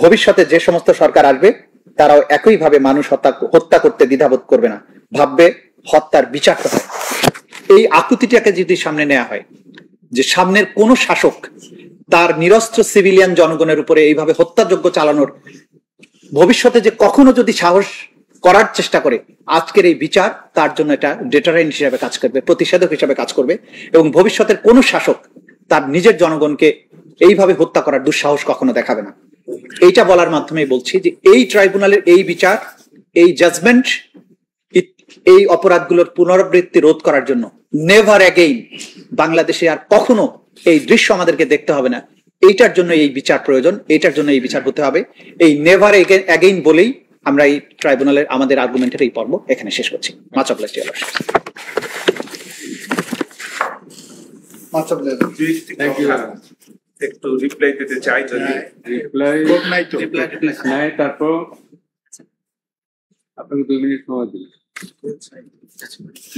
[SPEAKER 3] ভবিষ্যতে যে সমস্ত সরকার আসবে তারাও একইভাবে মানুষ হত্যা করতে দ্বিধাবোধ করবে না, ভাববে হত্যার বিচার হয়। এই আকুতিটাকে যদি সামনে নেওয়া হয়, যে সামনের কোন শাসক তার নিরস্ত্র সিভিলিয়ান জনগণের উপরে এইভাবে হত্যাযজ্ঞ চালানোর ভবিষ্যতে যে কখনো যদি সাহস করার চেষ্টা করে, আজকের এই বিচার তার জন্য এটা ডেটারেন্ট হিসেবে কাজ করবে, প্রতিষেধক হিসেবে কাজ করবে, এবং ভবিষ্যতের কোন শাসক তার নিজের জনগণকে এইভাবে হত্যা করার দুঃসাহস কখনো দেখাবে না। এইটা বলার মাধ্যমে বলছি যে এই ট্রাইব্যুনালের এই বিচার, এই জাজমেন্ট এই অপরাধগুলোর পুনরাবৃত্তি রোধ করার জন্য নেভার অ্যাগেইন বাংলাদেশে আর কখনো এই দৃশ্য আমাদেরকে দেখতে হবে না। এইটার জন্য এই বিচার প্রয়োজন, এইটার জন্য এই বিচার হতে হবে। এই নেভার অ্যাগেইন বলেই আমরা এই ট্রাইব্যুনালের আমাদের আর্গুমেন্টের এই পর্ব এখানে শেষ করছি। Much obliged to all.
[SPEAKER 4] একটু রিপ্লাই দিতে চাই, যদি
[SPEAKER 2] রিপ্লাই তারপর আপনাকে 2 মিনিট সময় দিই।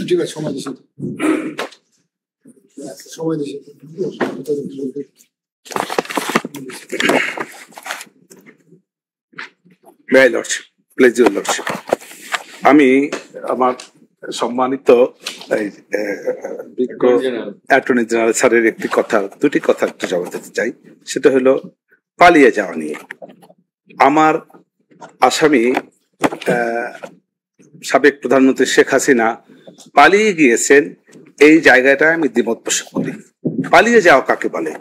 [SPEAKER 5] ঠিক আছে, সময় দিচ্ছি, সময় দিচ্ছি।
[SPEAKER 4] আমি আমার সম্মানিত অ্যাটর্নি জেনারেল স্যারের দুটি কথা একটু জবাব দিতে চাই। সেটা হলো পালিয়ে যাওয়া নিয়ে। আমার আসামি সাবেক প্রধানমন্ত্রী শেখ হাসিনা পালিয়ে গিয়েছেন, এই জায়গাটা আমি দ্বিমত পোষণ করি। পালিয়ে যাওয়া কাকে বলে?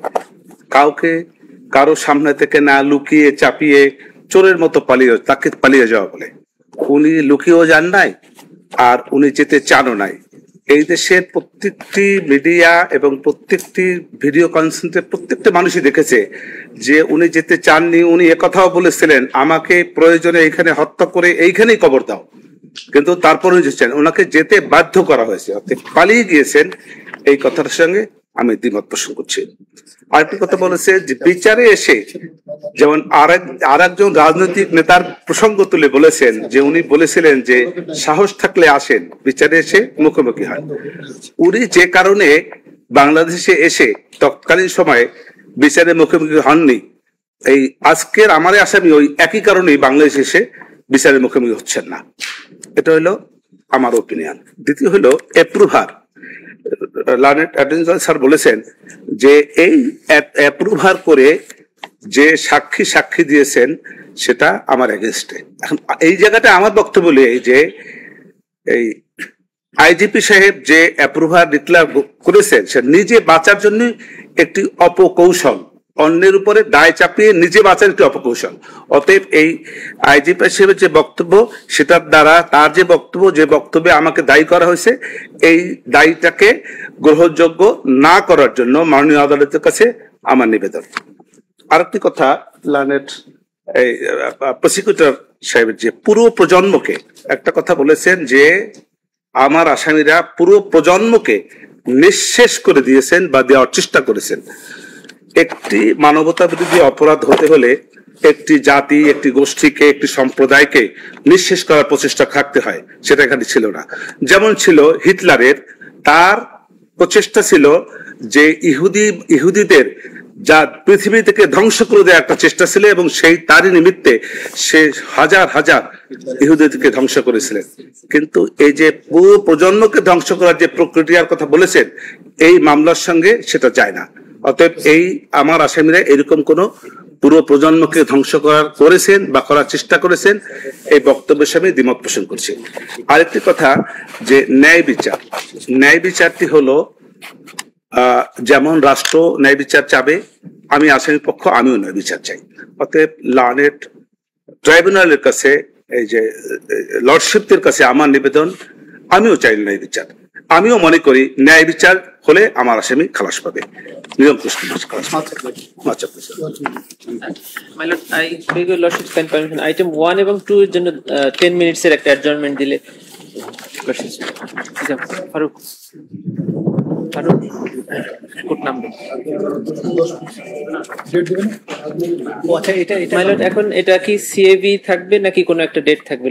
[SPEAKER 4] কারো সামনে থেকে না লুকিয়ে চাপিয়ে চোরের মতো তাকে পালিয়ে যাওয়া বলে। উনি লুকিয়েও যান নাই, আর উনি যেতে চানও নাই। এই দেশের প্রত্যেকটি মিডিয়া এবং প্রত্যেকটি ভিডিও কনফারেন্সে প্রত্যেকটা মানুষই দেখেছে যে উনি যেতে চাননি। উনি একথাও বলেছিলেন, আমাকে প্রয়োজনে এইখানে হত্যা করে এইখানেই কবর দাও, কিন্তু তারপরে যেছেন ওনাকে যেতে বাধ্য করা হয়েছে, অর্থাৎ পালিয়ে গিয়েছেন। এই কথার সঙ্গে আমি দ্বিমত পোষণ করছি। আরেকটি কথা বলেছে যে বিচারে এসে, যেমন আর একজন রাজনৈতিক নেতার প্রসঙ্গ তুলে বলেছেন যে উনি বলেছিলেন যে সাহস থাকলে আসেন, বিচারে এসে মুখোমুখি হয়। উনি যে কারণে বাংলাদেশে এসে তৎকালীন সময়ে বিচারে মুখোমুখি হননি, এই আজকের আমার আসামি ওই একই কারণেই বাংলাদেশে এসে বিচারের মুখোমুখি হচ্ছেন না। এটা হলো আমার ওপিনিয়ন। দ্বিতীয় হলো approver. Learned attorney general sir বলেছেন যে এই অ্যাপ্রুভার করে যে সাক্ষী দিয়েছেন সেটা আমার এগেনস্টে। এখন এই জায়গাটা আমার বক্তব্য এই যে এই আইজিপি সাহেব যে অ্যাপ্রুভার ডিক্লেয়ার করেছেন সে নিজে বাঁচার জন্য একটি অপকৌশল, অন্যের উপরে দায় চাপিয়ে নিজে বাঁচার একটি অপকৌশল। অতএব এই আইজিপি সাহেবের যে বক্তব্য সেটার দ্বারা তার যে বক্তব্যে আমাকে দায়ী করা হয়েছে, এই দায়ীটাকে গ্রহণযোগ্য না করার জন্য মাননীয় আদালতের কাছে আমার নিবেদন। আরেকটি কথা, লার্নেড এই প্রসিকিউটর সাহেবের যে পুরো প্রজন্মকে একটা কথা বলেছেন যে আমার আসামিরা পুরো প্রজন্মকে নিঃশেষ করে দিয়েছেন বা দেওয়ার চেষ্টা করেছেন। একটি মানবতা বিরোধী অপরাধ হতে হলে একটি জাতি, একটি গোষ্ঠীকে, একটি সম্প্রদায়কে নিঃশেষ করার প্রচেষ্টা থাকতে হয়, সেটা এখানে ছিল না। যেমন ছিল হিটলারের, তার প্রচেষ্টা ছিল যে ইহুদিদের যা পৃথিবী থেকে ধ্বংস করে দেওয়ার একটা চেষ্টা ছিল, এবং সেই তারই নিমিত্তে সে হাজার হাজার ইহুদিদেরকে ধ্বংস করেছিলেন। কিন্তু এই যে পুরো প্রজন্মকে ধ্বংস করার যে প্রক্রিয়ার কথা বলেছেন, এই মামলার সঙ্গে সেটা যায় না। অতএব এই আমার আসামিরা এরকম কোন পুরো প্রজন্মকে ধ্বংস করেছেন বা করার চেষ্টা করেছেন, এই বক্তব্যের সামনে দ্বিমত পোষণ করছে। আরেকটি কথা যে ন্যায় বিচারটি হলো যেমন রাষ্ট্র ন্যায় বিচার চাবে, আমি আসামি পক্ষ আমিও ন্যায় বিচার চাই। অতএব লার্নেড ট্রাইব্যুনালের কাছে, এই যে লর্ডশিপদের কাছে আমার নিবেদন, আমিও চাই ন্যায় বিচার। আমিও মনে করি ন্যায় বিচার হলে আমার আসামি খালাস পাবে, নিয়ম
[SPEAKER 5] আইটেম 1 এবং 2 এর জন্য 10 মিনিটসের একটা অ্যাডজার্নমেন্ট দিলে। ফারুক কোড নাম্বার এখন এটা কি সিএবি থাকবে নাকি কোনো একটা ডেট থাকবে?